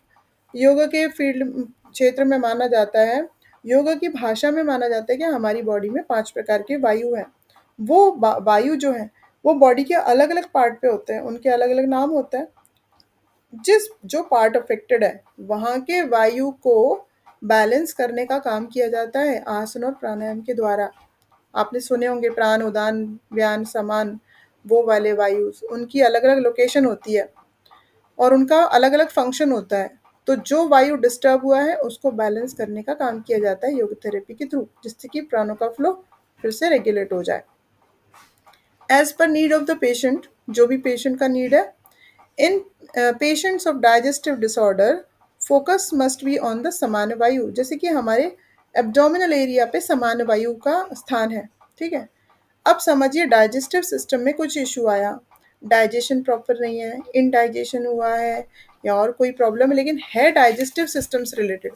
योगा के फील्ड क्षेत्र में माना जाता है, योगा की भाषा में माना जाता है कि हमारी बॉडी में 5 प्रकार के वायु है। वो वायु जो है वो बॉडी के अलग अलग पार्ट पे होते हैं, उनके अलग अलग नाम होते हैं। जिस जो पार्ट अफेक्टेड है वहाँ के वायु को बैलेंस करने का काम किया जाता है आसन और प्राणायाम के द्वारा। आपने सुने होंगे प्राण उदान व्यान समान, वो वाले वायु, उनकी अलग अलग लोकेशन होती है और उनका अलग अलग फंक्शन होता है। तो जो वायु डिस्टर्ब हुआ है उसको बैलेंस करने का काम किया जाता है योग थेरेपी के थ्रू, जिससे कि प्राणों का फ्लो फिर से रेगुलेट हो जाए as per need of the patient, जो भी पेशेंट का नीड है। In patients of digestive disorder, focus must be on the सामान्य वायु, जैसे कि हमारे एब्डोमिनल एरिया पे सामान्य वायु का स्थान है। ठीक है, अब समझिए डाइजेस्टिव सिस्टम में कुछ इशू आया, डाइजेशन प्रॉपर नहीं है, इनडाइजेशन हुआ है या और कोई प्रॉब्लम है, लेकिन है डाइजेस्टिव सिस्टम से रिलेटेड,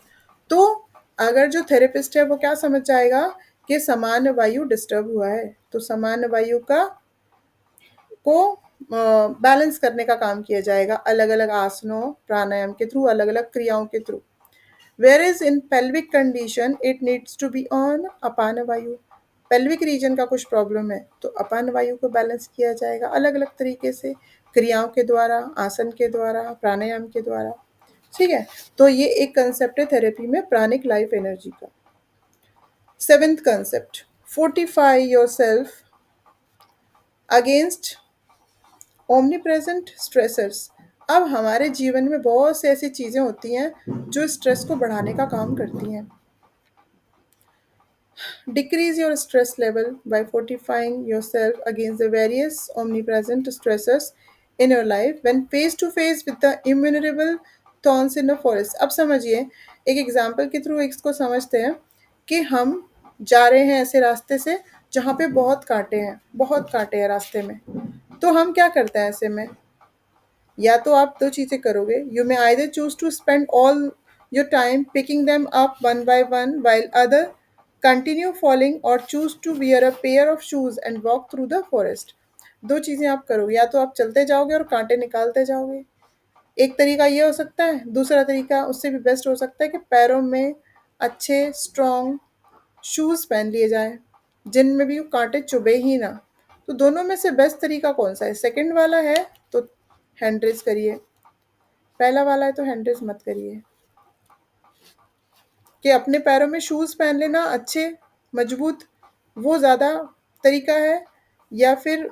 तो अगर जो थेरेपिस्ट है वो क्या समझ जाएगा कि सामान्य वायु डिस्टर्ब हुआ है, तो सामान्य वायु का को बैलेंस करने का काम किया जाएगा अलग अलग आसनों प्राणायाम के थ्रू, अलग अलग क्रियाओं के through. Whereas in pelvic condition it needs to be on अपान वायु। पेल्विक रीजन का कुछ प्रॉब्लम है तो अपान वायु को बैलेंस किया जाएगा अलग अलग तरीके से, क्रियाओं के द्वारा, आसन के द्वारा, प्राणायाम के द्वारा। ठीक है, तो ये एक कंसेप्ट है थेरेपी में प्राणिक लाइफ एनर्जी का। Seventh concept, fortify your self against omni present stressors. अब हमारे जीवन में बहुत से ऐसी चीज़ें होती हैं जो स्ट्रेस को बढ़ाने का काम करती हैं। Decrease your stress level by fortifying yourself against the various omnipresent stressors in your life when face to face with the innumerable thorns in the forest। अब समझिए, एक एग्जाम्पल के थ्रू इसको समझते हैं कि हम जा रहे हैं ऐसे रास्ते से जहाँ पे बहुत कांटे हैं, बहुत कांटे हैं रास्ते में। तो हम क्या करते हैं ऐसे में, या तो आप दो चीज़ें करोगे, you may either choose to spend all your time picking them up one by one while other continue falling, or choose to wear a pair of shoes and walk through the forest. दो चीज़ें आप करोगे, या तो आप चलते जाओगे और कांटे निकालते जाओगे, एक तरीका ये हो सकता है। दूसरा तरीका उससे भी बेस्ट हो सकता है कि पैरों में अच्छे स्ट्रॉन्ग शूज़ पहन लिए जाएं जिनमें भी वो कांटे चुभे ही ना। तो दोनों में से बेस्ट तरीका कौन सा है? सेकंड वाला है तो हैंड रेस करिए, पहला वाला है तो हैंड रेस मत करिए। कि अपने पैरों में शूज़ पहन लेना अच्छे मजबूत, वो ज़्यादा तरीका है, या फिर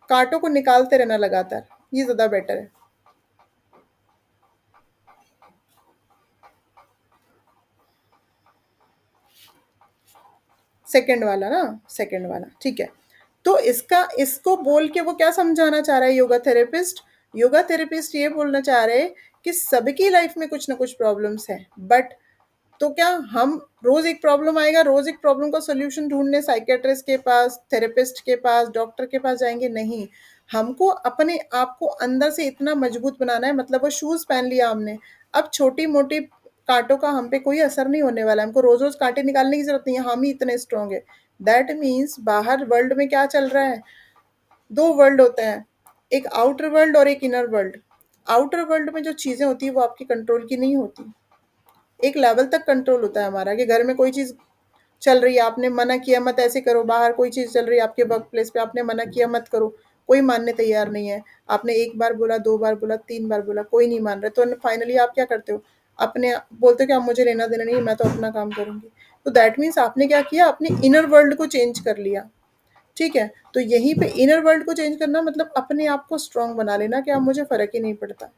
कांटों को निकालते रहना लगातार, ये ज़्यादा बेटर है। सेकंड वाला ना, सेकंड वाला ठीक है। तो इसका इसको बोल के वो क्या समझाना चाह रहा है योगा थेरेपिस्ट? योगा थेरेपिस्ट ये बोलना चाह रहे हैं कि सबकी लाइफ में कुछ ना कुछ प्रॉब्लम्स हैं, बट तो क्या हम रोज एक प्रॉब्लम आएगा, रोज एक प्रॉब्लम का सोल्यूशन ढूंढने साइकेट्रिस्ट के पास, थेरेपिस्ट के पास, डॉक्टर के पास जाएंगे? नहीं, हमको अपने आप को अंदर से इतना मजबूत बनाना है। मतलब वो शूज पहन लिया हमने, अब छोटी मोटी कांटों का हम पे कोई असर नहीं होने वाला, हमको रोज रोज कांटे निकालने की जरूरत नहीं है, हम ही इतने स्ट्रांग है। दैट मीन्स बाहर वर्ल्ड में क्या चल रहा है, दो वर्ल्ड होते हैं, एक आउटर वर्ल्ड और एक इनर वर्ल्ड। आउटर वर्ल्ड में जो चीज़ें होती है वो आपकी कंट्रोल की नहीं होती, एक लेवल तक कंट्रोल होता है हमारा, कि घर में कोई चीज़ चल रही है, आपने मना किया मत ऐसे करो, बाहर कोई चीज़ चल रही है आपके वर्क प्लेस पे, आपने मना किया मत करो, कोई मानने तैयार नहीं है। आपने एक बार बोला, दो बार बोला, तीन बार बोला, कोई नहीं मान रहा, तो फाइनली आप क्या करते हो, अपने बोलते हो कि आप मुझे लेना देना नहीं है, मैं तो अपना काम करूंगी। तो दैट मीन्स आपने क्या किया, अपने इनर वर्ल्ड को चेंज कर लिया। ठीक है, तो यहीं पे इनर वर्ल्ड को चेंज करना मतलब अपने आप को स्ट्रांग बना लेना कि अब मुझे फ़र्क ही नहीं पड़ता।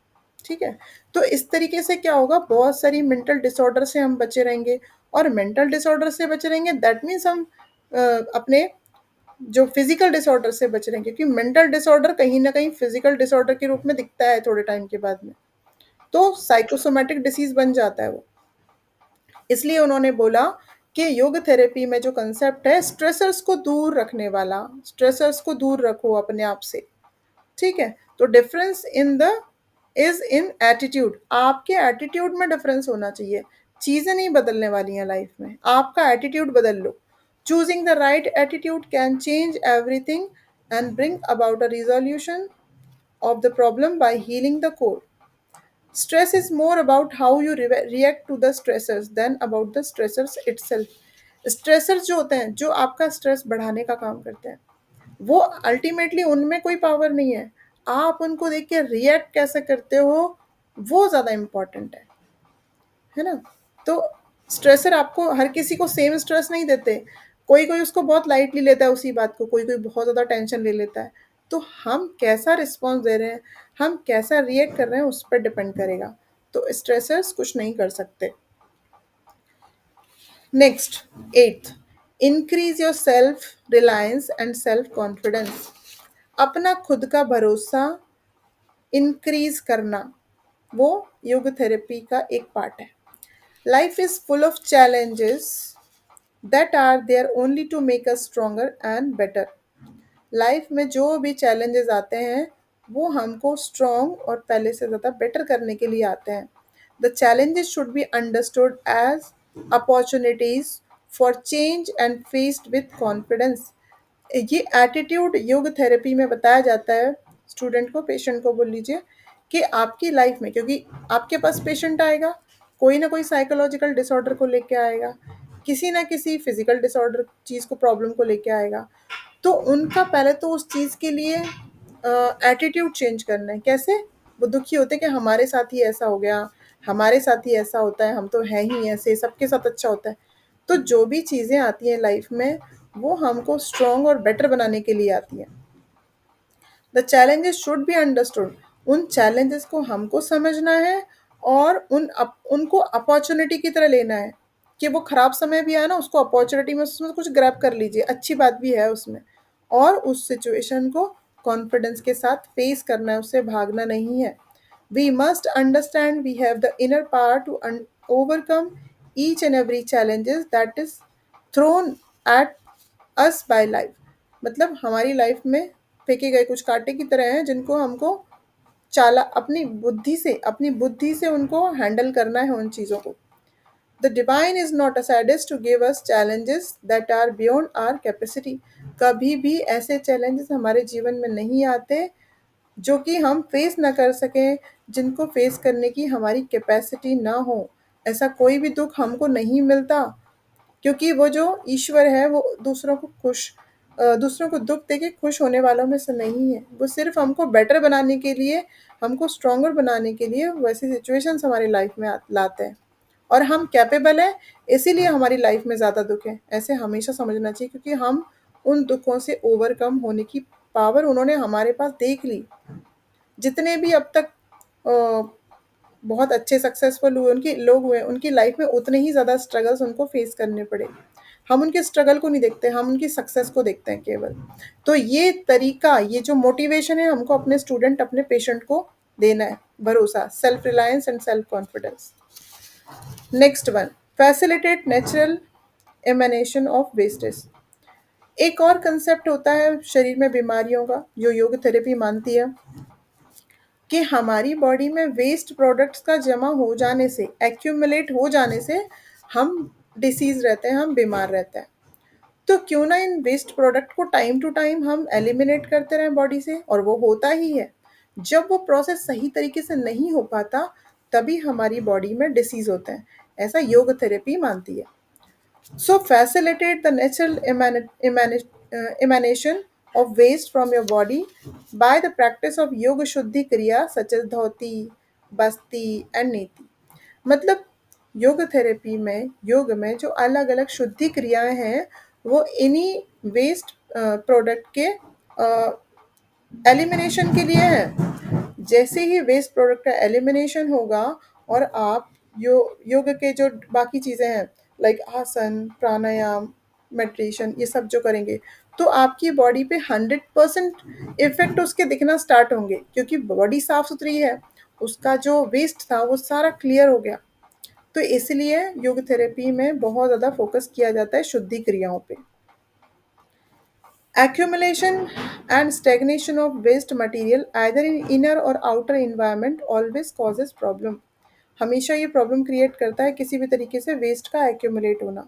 ठीक है, तो इस तरीके से क्या होगा, बहुत सारी मेंटल डिसऑर्डर से हम बचे रहेंगे, और मेंटल डिसऑर्डर से बचे रहेंगे दैट मीन्स हम अपने जो फिजिकल डिसऑर्डर से बच रहे हैं, क्योंकि मेंटल डिसऑर्डर कहीं ना कहीं फिजिकल डिसऑर्डर के रूप में दिखता है थोड़े टाइम के बाद में, तो साइकोसोमेटिक डिसीज बन जाता है वो। इसलिए उन्होंने बोला कि योग थेरेपी में जो कंसेप्ट है स्ट्रेसर्स को दूर रखने वाला, स्ट्रेसर्स को दूर रखो अपने आप से। ठीक है, तो difference in the is in attitude, आपके एटीट्यूड में डिफरेंस होना चाहिए। चीज़ें नहीं बदलने वाली हैं लाइफ में, आपका एटीट्यूड बदल लो। Choosing the right attitude can change everything and bring about a resolution of the problem by healing the core. Stress is more about how you react to the stressors than about the stressors itself. Stressors जो होते हैं, जो आपका stress बढ़ाने का काम करते हैं, वो अल्टीमेटली उनमें कोई पावर नहीं है, आप उनको देख के रिएक्ट कैसे करते हो वो ज़्यादा इम्पॉर्टेंट है ना। तो स्ट्रेसर आपको, हर किसी को सेम स्ट्रेस नहीं देते, कोई कोई उसको बहुत लाइटली लेता है उसी बात को, कोई कोई बहुत ज़्यादा टेंशन ले लेता है। तो हम कैसा रिस्पॉन्स दे रहे हैं, हम कैसा रिएक्ट कर रहे हैं उस पर डिपेंड करेगा। तो स्ट्रेसर्स कुछ नहीं कर सकते। Next, eighth, increase your self reliance and self confidence. अपना खुद का भरोसा इंक्रीज करना, वो योग थेरेपी का एक पार्ट है। Life is full of challenges that are there only to make us stronger and better. Life में जो भी चैलेंजेस आते हैं वो हमको स्ट्रॉन्ग और पहले से ज़्यादा बेटर करने के लिए आते हैं। The challenges should be understood as opportunities for change and faced with confidence. ये एटीट्यूड योग थेरेपी में बताया जाता है स्टूडेंट को, पेशेंट को बोल लीजिए कि आपकी लाइफ में, क्योंकि आपके पास पेशेंट आएगा, कोई ना कोई साइकोलॉजिकल डिसऑर्डर को लेके आएगा, किसी ना किसी फिजिकल डिसऑर्डर चीज़ को, प्रॉब्लम को लेके आएगा। तो उनका पहले तो उस चीज़ के लिए एटीट्यूड चेंज करना है। कैसे? वो दुखी होते हैं कि हमारे साथ ही ऐसा हो गया, हमारे साथ ही ऐसा होता है, हम तो हैं ही ऐसे, सबके साथ अच्छा होता है। तो जो भी चीज़ें आती हैं लाइफ में, वो हमको स्ट्रॉन्ग और बेटर बनाने के लिए आती हैं। The challenges should be understood. उन चैलेंजेस को हमको समझना है और उनको अपॉर्चुनिटी की तरह लेना है कि वो खराब समय भी आया ना, उसको अपॉर्चुनिटी में उसमें कुछ ग्रैब कर लीजिए, अच्छी बात भी है उसमें। और उस सिचुएशन को कॉन्फिडेंस के साथ फेस करना है, उससे भागना नहीं है। We must understand we have the inner power to overcome each and every challenges that is thrown at us by life। मतलब हमारी लाइफ में फेंके गए कुछ कांटे की तरह हैं, जिनको हमको चाला अपनी बुद्धि से उनको हैंडल करना है उन चीज़ों को। The divine is not a sadist to give us challenges that are beyond our capacity. कभी भी ऐसे चैलेंजेस हमारे जीवन में नहीं आते जो कि हम फेस ना कर सकें, जिनको फेस करने की हमारी कैपेसिटी ना हो। ऐसा कोई भी दुख हमको नहीं मिलता, क्योंकि वो जो ईश्वर है वो दूसरों को दुख देके खुश होने वालों में से नहीं है। वो सिर्फ हमको बेटर बनाने के लिए, हमको स्ट्रॉन्गर बनाने के लिए वैसी सिचुएशंस हमारी लाइफ में लाते हैं। और हम कैपेबल हैं, इसीलिए हमारी लाइफ में ज़्यादा दुख है, ऐसे हमेशा समझना चाहिए, क्योंकि हम उन दुखों से ओवरकम होने की पावर उन्होंने हमारे पास देख ली। जितने भी अब तक अ, बहुत अच्छे सक्सेसफुल हुए उनके लोग हुए, उनकी लाइफ में उतने ही ज़्यादा स्ट्रगल्स उनको फेस करने पड़े। हम उनके स्ट्रगल को नहीं देखते, हम उनकी सक्सेस को देखते हैं केवल। तो ये तरीका, ये जो मोटिवेशन है, हमको अपने स्टूडेंट, अपने पेशेंट को देना है, भरोसा, self reliance and self confidence. Next one, facilitate natural elimination of wastage. एक और कंसेप्ट होता है शरीर में बीमारियों का, जो योग थेरेपी मानती है कि हमारी बॉडी में वेस्ट प्रोडक्ट्स का जमा हो जाने से, एक्यूमुलेट हो जाने से हम डिसीज रहते हैं, हम बीमार रहते हैं। तो क्यों ना इन वेस्ट प्रोडक्ट को टाइम टू टाइम हम एलिमिनेट करते रहें बॉडी से, और वो होता ही है। जब वो प्रोसेस सही तरीके से नहीं हो पाता, तभी हमारी बॉडी में डिसीज होते हैं। ऐसा योग थेरेपी मानती है। So facilitate the natural emanation of waste from your body by the practice of yoga shuddhi kriya such as dhoti, basti and neti। मतलब योग थेरेपी में, योग में जो अलग अलग शुद्धि क्रियाएं हैं, वो इन्हीं वेस्ट प्रोडक्ट के एलिमिनेशन के लिए है। जैसे ही वेस्ट प्रोडक्ट का एलिमिनेशन होगा और आप योग के जो बाकी चीज़ें हैं, लाइक आसन, प्राणायाम, मेडिटेशन, ये सब जो करेंगे, तो आपकी बॉडी पे 100% इफेक्ट उसके दिखना स्टार्ट होंगे, क्योंकि बॉडी साफ सुथरी है, उसका जो वेस्ट था वो सारा क्लियर हो गया। तो इसलिए योग थेरेपी में बहुत ज़्यादा फोकस किया जाता है शुद्धि क्रियाओं पे। Accumulation and stagnation of waste material either in inner or outer environment always causes problem। हमेशा ये प्रॉब्लम क्रिएट करता है किसी भी तरीके से वेस्ट का एक्यूमुलेट होना।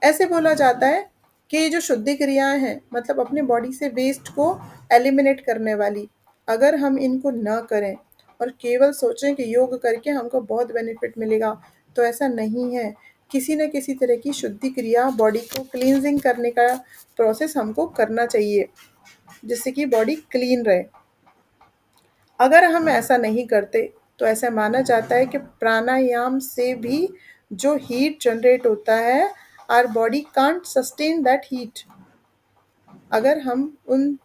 ऐसे बोला जाता है कि ये जो शुद्धि क्रियाएं हैं, मतलब अपने बॉडी से वेस्ट को एलिमिनेट करने वाली, अगर हम इनको ना करें और केवल सोचें कि योग करके हमको बहुत बेनिफिट मिलेगा, तो ऐसा नहीं है। किसी न किसी तरह की शुद्धि क्रिया, बॉडी को क्लींजिंग करने का प्रोसेस हमको करना चाहिए, जिससे कि बॉडी क्लीन रहे। अगर हम ऐसा नहीं करते, तो ऐसा माना जाता है कि प्राणायाम से भी जो हीट जनरेट होता है, our body can't sustain that heat. अगर हम उन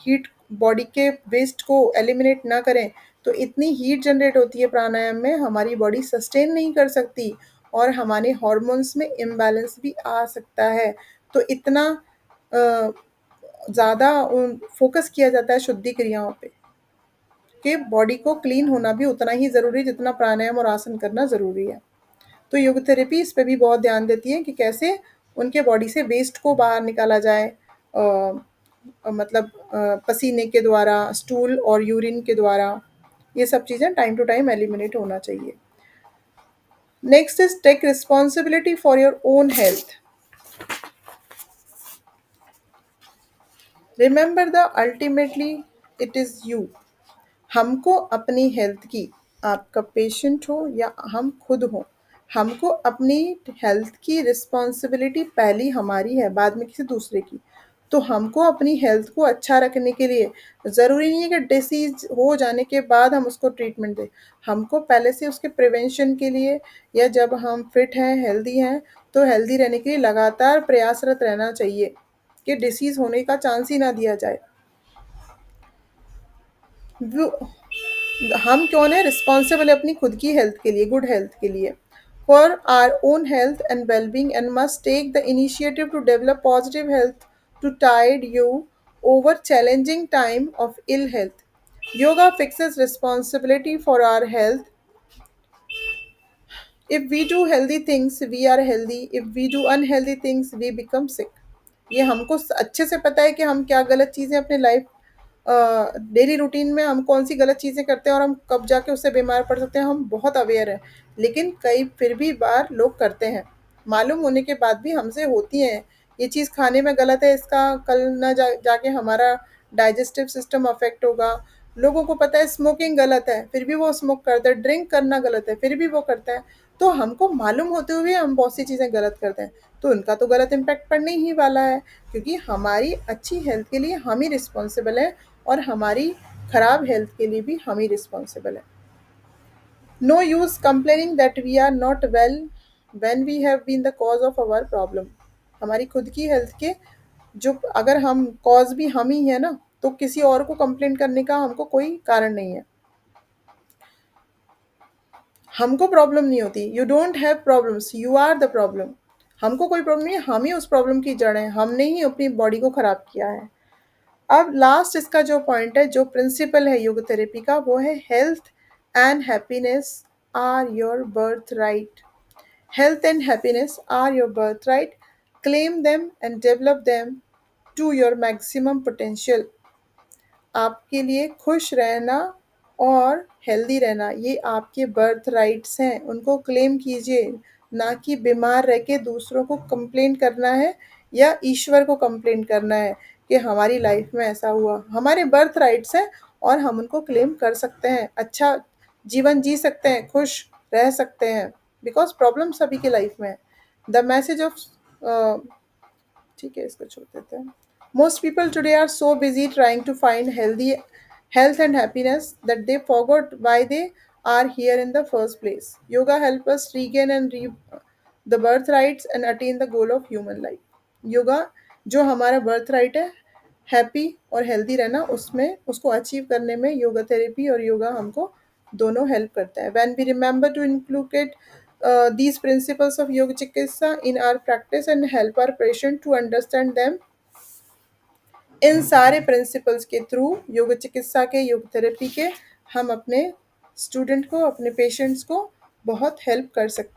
हीट, बॉडी के वेस्ट को एलिमिनेट ना करें, तो इतनी हीट जनरेट होती है प्राणायाम में, हमारी बॉडी सस्टेन नहीं कर सकती और हमारे हार्मोन्स में इम्बैलेंस भी आ सकता है। तो इतना ज़्यादा फोकस किया जाता है शुद्धि क्रियाओं पे कि बॉडी को क्लीन होना भी उतना ही ज़रूरी है जितना प्राणायाम और आसन करना ज़रूरी है। तो योग थेरेपी इस पे भी बहुत ध्यान देती है कि कैसे उनके बॉडी से वेस्ट को बाहर निकाला जाए, मतलब पसीने के द्वारा, स्टूल और यूरिन के द्वारा, ये सब चीज़ें टाइम टू टाइम एलिमिनेट होना चाहिए। Next is take responsibility for your own health. Remember the ultimately it is you. हमको अपनी हेल्थ की, आपका पेशेंट हो या हम खुद हों, हमको अपनी हेल्थ की रिस्पॉन्सिबिलिटी पहली हमारी है, बाद में किसी दूसरे की। तो हमको अपनी हेल्थ को अच्छा रखने के लिए ज़रूरी नहीं है कि डिसीज़ हो जाने के बाद हम उसको ट्रीटमेंट दें। हमको पहले से उसके प्रिवेंशन के लिए या जब हम फिट हैं, हेल्दी हैं, तो हेल्दी रहने के लिए लगातार प्रयासरत रहना चाहिए कि डिसीज़ होने का चांस ही ना दिया जाए। वो हम कौन है रिस्पॉन्सिबल है अपनी खुद की हेल्थ के लिए, गुड हेल्थ के लिए, for our own health and wellbeing, and must take the initiative to develop positive health to tide you over challenging time of ill health. Yoga fixes responsibility for our health. If we do healthy things, we are healthy. If we do unhealthy things, we become sick. ये हमको अच्छे से पता है कि हम क्या गलत चीज़ें अपने लाइफ डेली रूटीन में हम कौन सी गलत चीज़ें करते हैं और हम कब जाके उससे बीमार पड़ सकते हैं, हम बहुत अवेयर हैं। लेकिन कई फिर भी बार लोग करते हैं, मालूम होने के बाद भी हमसे होती हैं। ये चीज़ खाने में गलत है, इसका कल ना जाके हमारा डाइजेस्टिव सिस्टम अफेक्ट होगा। लोगों को पता है स्मोकिंग गलत है, फिर भी वो स्मोक करते हैं, ड्रिंक करना गलत है, फिर भी वो करते हैं। तो हमको मालूम होते हुए हम बहुत सी चीज़ें गलत करते हैं, तो उनका तो गलत इम्पैक्ट पड़ने ही वाला है, क्योंकि हमारी अच्छी हेल्थ के लिए हम ही रिस्पॉन्सिबल हैं और हमारी खराब हेल्थ के लिए भी हम ही रिस्पॉन्सिबल हैं। No use complaining that we are not well when we have been the cause of our problem. हमारी खुद की हेल्थ के जो अगर हम कॉज भी हम ही हैं ना, तो किसी और को कंप्लेन करने का हमको कोई कारण नहीं है। हमको प्रॉब्लम नहीं होती, you don't have problems, you are the problem. हमको कोई प्रॉब्लम नहीं है, हम ही उस प्रॉब्लम की जड़ हैं, हमने ही अपनी बॉडी को खराब किया है। अब लास्ट इसका जो पॉइंट है, जो प्रिंसिपल है योग थेरेपी का, वो है health and happiness are your birth right. Health and happiness are your birth right. Claim them and develop them to your maximum potential. आपके लिए खुश रहना और हेल्दी रहना ये आपके बर्थ राइट्स हैं, उनको क्लेम कीजिए। ना कि बीमार रह के दूसरों को कंप्लेन करना है या ईश्वर को कंप्लेन करना है कि हमारी लाइफ में ऐसा हुआ। हमारे बर्थ राइट्स हैं और हम उनको क्लेम कर सकते हैं, अच्छा जीवन जी सकते हैं, खुश रह सकते हैं, बिकॉज प्रॉब्लम सभी की लाइफ में है। द मैसेज ऑफ ठीक है, इसको छोड़ देते हैं। Most people today are so busy trying to find healthy health and happiness that they forgot why they are here in the first place. Yoga help us regain and the birthrights and attain the goal of human life. Yoga जो हमारा birth right है, happy और healthy रहना, उसमें उसको achieve करने में yoga therapy और योगा हमको दोनों हेल्प करता है। When we remember to include these principles of yoga chikitsa in our practice and help our patient to understand them, इन सारे प्रिंसिपल्स के थ्रू योग चिकित्सा के, योग थेरेपी के, हम अपने स्टूडेंट को, अपने पेशेंट्स को बहुत हेल्प कर सकते हैं।